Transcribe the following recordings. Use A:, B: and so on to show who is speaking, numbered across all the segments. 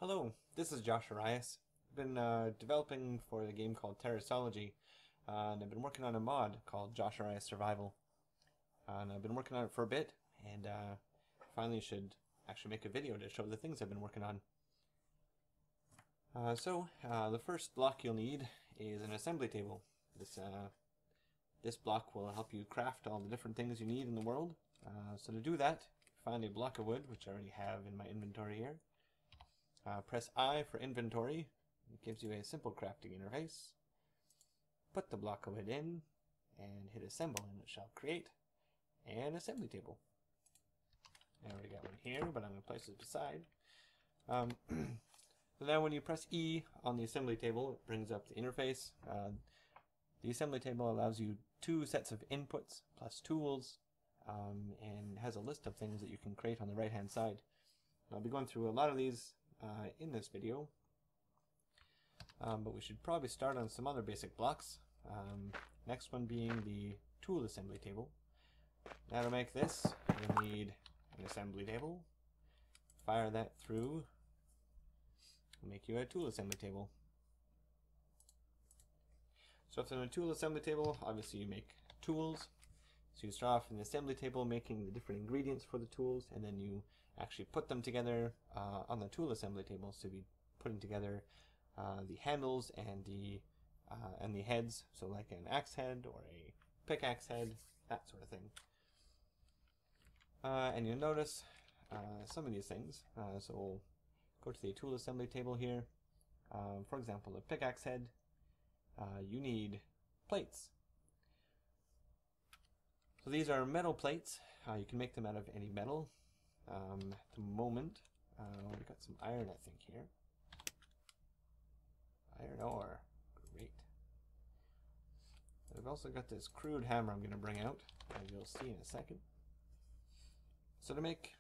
A: Hello, this is Josharias. I've been developing for a game called Terasology, and I've been working on a mod called Josharias Survival. And I've been working on it for a bit, and finally should actually make a video to show the things I've been working on. The first block you'll need is an assembly table. This block will help you craft all the different things you need in the world. So to do that, find a block of wood, which I already have in my inventory here. Press I for inventory. It gives you a simple crafting interface. Put the block of wood in and hit assemble, and it shall create an assembly table. I already got one here, but I'm going to place it beside. So now when you press E on the assembly table, it brings up the interface. The assembly table allows you two sets of inputs plus tools, and has a list of things that you can create on the right hand side. I'll be going through a lot of these in this video, but we should probably start on some other basic blocks. Next one being the tool assembly table. Now to make this, you'll need an assembly table. Fire that through, make you a tool assembly table. So if in a tool assembly table, obviously you make tools. So you start off in the assembly table making the different ingredients for the tools, and then you actually put them together on the tool assembly table. So you'll be putting together the handles and the heads, so like an axe head or a pickaxe head, that sort of thing. And you'll notice some of these things. So we'll go to the tool assembly table here. For example, the pickaxe head, you need plates. So these are metal plates. You can make them out of any metal. At the moment, we've got some iron, I think, here. Iron ore. Great. I've also got this crude hammer I'm going to bring out, as you'll see in a second. So to make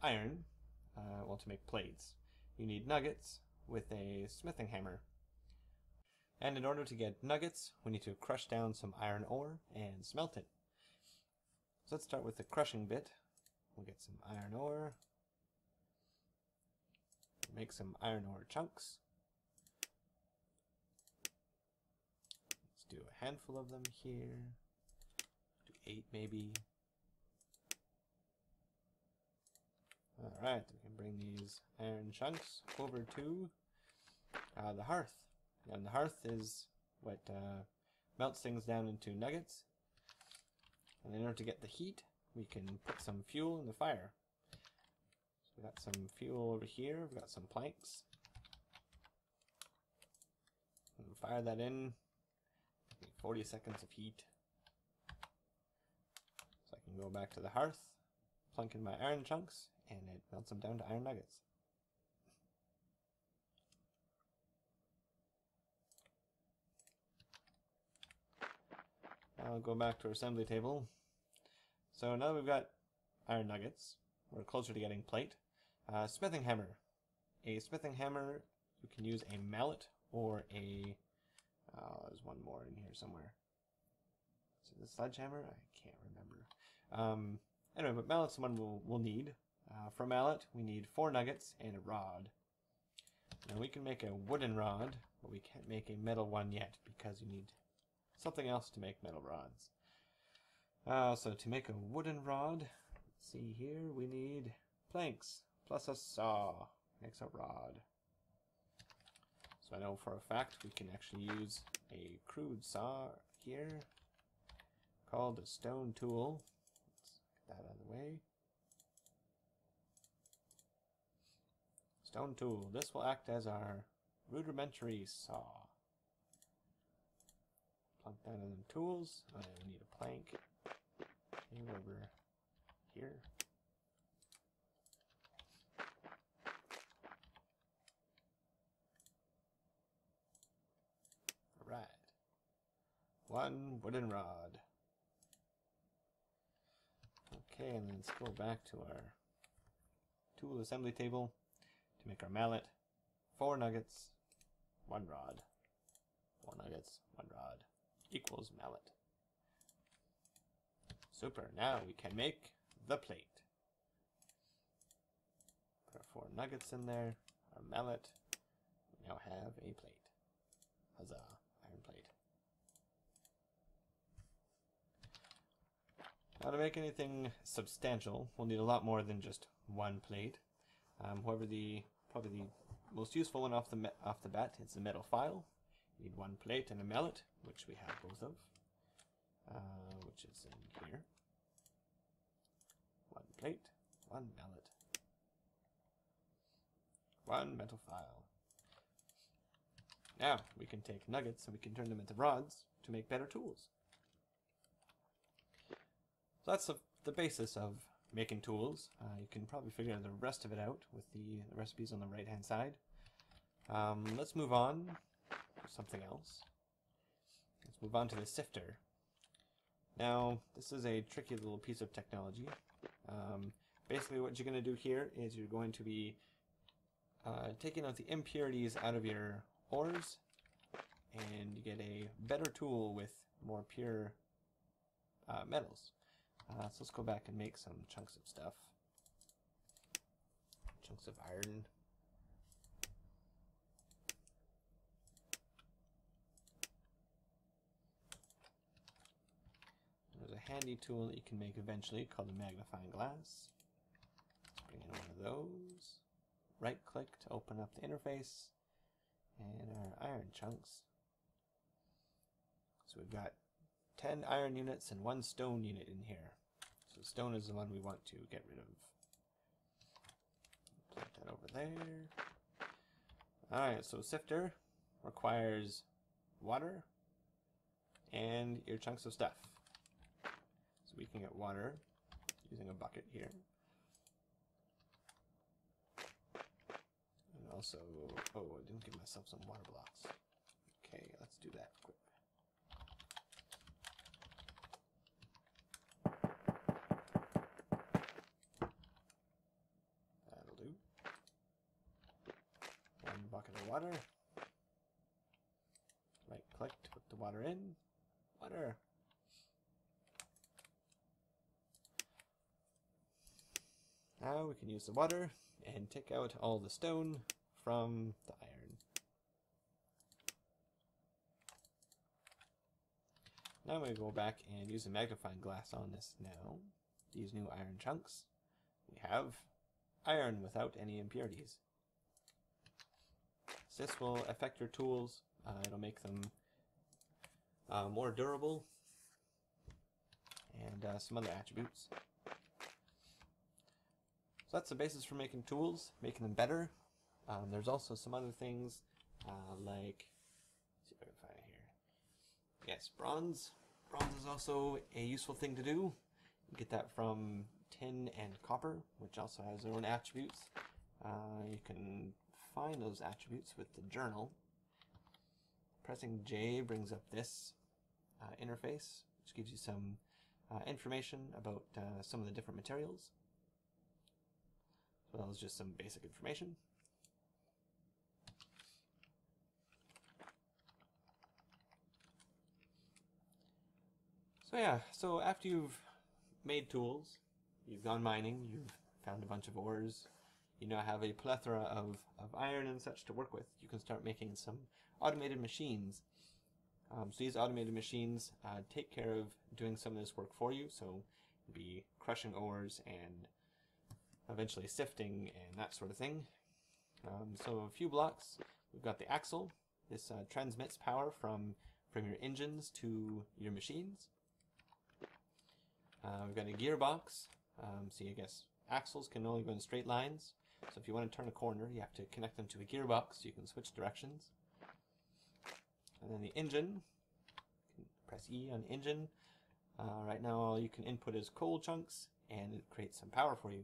A: iron, to make plates, you need nuggets with a smithing hammer. And in order to get nuggets, we need to crush down some iron ore and smelt it. So let's start with the crushing bit. We'll get some iron ore. Make some iron ore chunks. Let's do a handful of them here. Do 8 maybe. Alright, we can bring these iron chunks over to the hearth. And the hearth is what melts things down into nuggets. And in order to get the heat, we can put some fuel in the fire. So we've got some fuel over here, we've got some planks. And fire that in. 40 seconds of heat. So I can go back to the hearth, plunk in my iron chunks, and it melts them down to iron nuggets. I'll go back to our assembly table. So now that we've got iron nuggets, we're closer to getting plate. Smithing hammer. A smithing hammer, you can use a mallet or a... there's one more in here somewhere. Is it the sledgehammer? I can't remember. Anyway, but mallet's the one we'll need. For mallet, we need 4 nuggets and a rod. Now we can make a wooden rod, but we can't make a metal one yet because you need something else to make metal rods. So to make a wooden rod, let's see here, we need planks plus a saw. Makes a rod. So I know for a fact we can actually use a crude saw here called a stone tool. Let's get that out of the way. Stone tool. This will act as our rudimentary saw. Plunk down in the tools. We need a plank. Over here. Alright. 1 wooden rod. Okay, and then let's go back to our tool assembly table to make our mallet. 4 nuggets, 1 rod. 4 nuggets, 1 rod equals mallet. Super, now we can make the plate. Put our 4 nuggets in there. our mallet. We now have a plate. Huzzah, iron plate. Now to make anything substantial, we'll need a lot more than just one plate. However, probably the most useful one off the bat is the metal file. You need one plate and a mallet, which we have both of, which is in here. One plate, one mallet, one metal file. Now we can take nuggets and we can turn them into rods to make better tools. So that's the basis of making tools. You can probably figure the rest of it out with the recipes on the right hand side. Let's move on to something else. Let's move on to the sifter. Now this is a tricky little piece of technology. Basically what you're going to do here is you're going to be taking out the impurities out of your ores, and you get a better tool with more pure metals. So let's go back and make some chunks of stuff. Chunks of iron. There's a handy tool that you can make eventually called a magnifying glass. Let's bring in one of those. Right click to open up the interface. And our iron chunks. So we've got 10 iron units and 1 stone unit in here. So stone is the one we want to get rid of. Put that over there. Alright, so sifter requires water and your chunks of stuff. So we can get water using a bucket here. And also, oh, I didn't give myself some water blocks. Okay, let's do that quick. That'll do. 1 bucket of water. Right click to put the water in. Water. Now we can use the water and take out all the stone from the iron. Now we go back and use a magnifying glass on this now. These new iron chunks. We have iron without any impurities. So this will affect your tools. It'll make them more durable and some other attributes. So that's the basis for making tools, making them better. There's also some other things like, let's see if I can find it here. Yes, bronze. Bronze is also a useful thing to do. You get that from tin and copper, which also has their own attributes. You can find those attributes with the journal. Pressing J brings up this interface, which gives you some information about some of the different materials, as well as just some basic information. So yeah, so after you've made tools, you've gone mining, you've found a bunch of ores, you now have a plethora of iron and such to work with, you can start making some automated machines. So these automated machines take care of doing some of this work for you, so be crushing ores and eventually sifting and that sort of thing. So a few blocks, we've got the axle. This transmits power from your engines to your machines. We've got a gearbox. See, I guess axles can only go in straight lines. So if you want to turn a corner, you have to connect them to a gearbox so you can switch directions. And then the engine, press E on engine. Right now all you can input is coal chunks and it creates some power for you.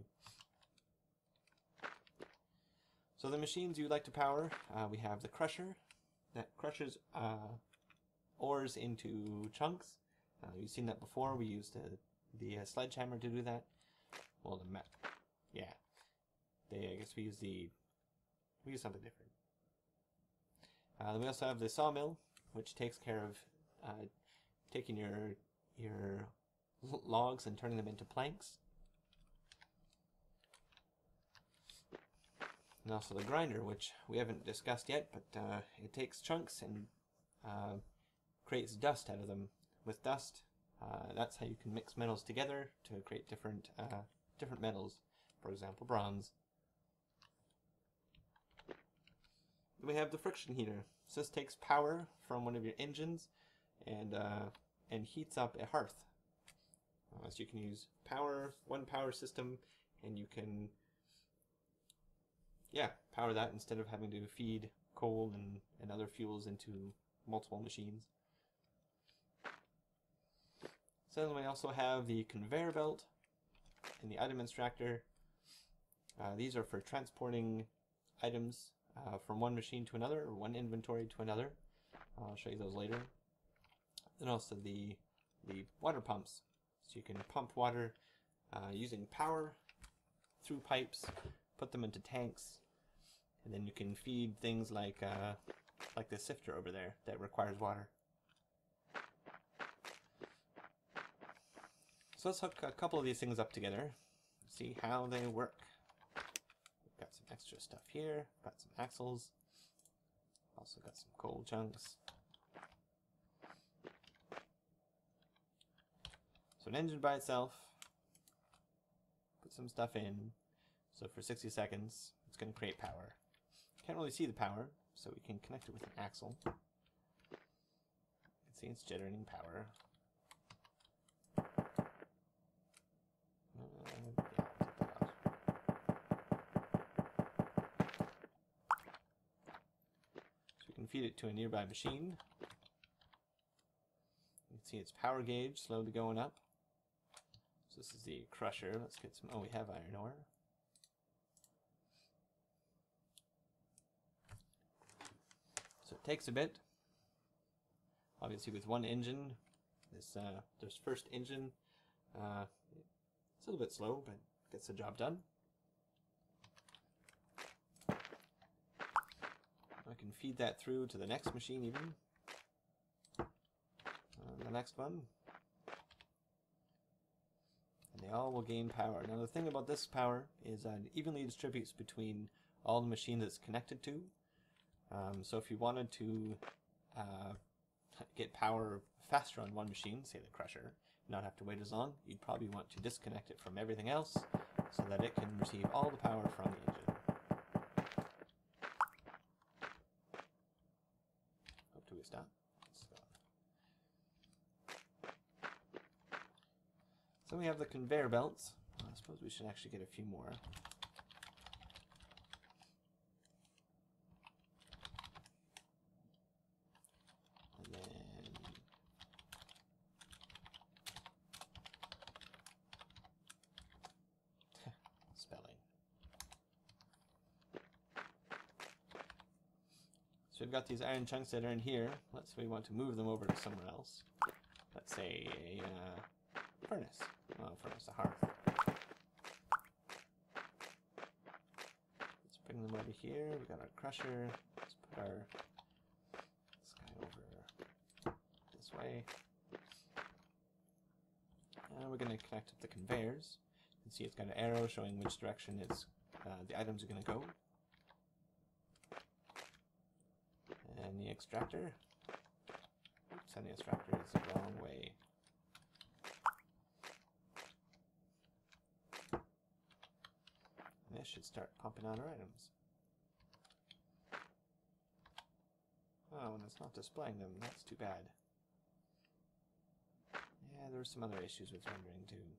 A: So the machines you like to power, we have the crusher that crushes ores into chunks. You've seen that before. We used the sledgehammer to do that. Well, yeah. I guess we use something different. Then we also have the sawmill, which takes care of taking your logs and turning them into planks. And also the grinder, which we haven't discussed yet, but it takes chunks and creates dust out of them. With dust, that's how you can mix metals together to create different metals. For example, bronze. Then we have the friction heater. So this takes power from one of your engines and heats up a hearth. So you can use one power system, and you can power that instead of having to feed coal and other fuels into multiple machines. So then we also have the conveyor belt and the item extractor. These are for transporting items from one machine to another, or one inventory to another. I'll show you those later. Then also the water pumps. So you can pump water using power through pipes, put them into tanks, and then you can feed things like the sifter over there that requires water. So let's hook a couple of these things up together, see how they work. We've got some extra stuff here, got some axles, also got some coal chunks. So an engine by itself, put some stuff in, so for 60 seconds it's going to create power. Can't really see the power, so we can connect it with an axle. You can see it's generating power. So we can feed it to a nearby machine. You can see its power gauge slowly going up. So this is the crusher. Let's get some, we have iron ore. So it takes a bit. Obviously with one engine, this first engine, it's a little bit slow, but gets the job done. I can feed that through to the next machine even. The next one. And they all will gain power. Now the thing about this power is that it evenly distributes between all the machines it's connected to. So if you wanted to get power faster on one machine, say the crusher, not have to wait as long, you'd probably want to disconnect it from everything else so that it can receive all the power from the engine. Oh, do we stop? So we have the conveyor belts. I suppose we should actually get a few more. And then spelling. So we've got these iron chunks that are in here. Let's say we want to move them over to somewhere else. Let's say a furnace. Well, furnace, a hearth. Let's bring them over here. We got our crusher. Let's put this guy over this way. And we're going to connect up the conveyors. You can see it's got an arrow showing which direction the items are going to go. And the extractor. Oops, and the extractor is the wrong way. This should start pumping out our items. Oh, and it's not displaying them. That's too bad. Yeah, there were some other issues with rendering too.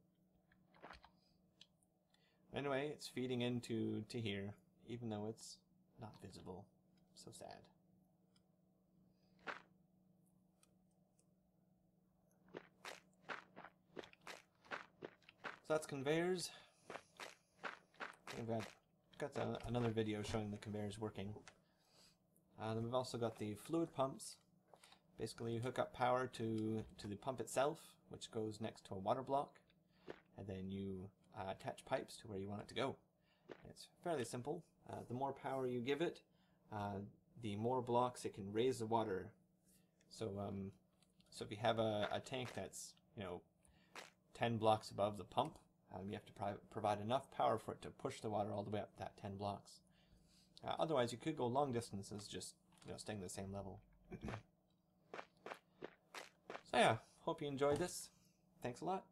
A: Anyway, it's feeding into here, even though it's not visible. So sad. So that's conveyors. We've got another video showing the conveyors working. Then we've also got the fluid pumps. Basically, you hook up power to the pump itself, which goes next to a water block, and then you attach pipes to where you want it to go. It's fairly simple. The more power you give it, the more blocks it can raise the water. So if you have a tank that's 10 blocks above the pump, you have to provide enough power for it to push the water all the way up that 10 blocks. Otherwise, you could go long distances, just staying the same level. So yeah, hope you enjoyed this. Thanks a lot.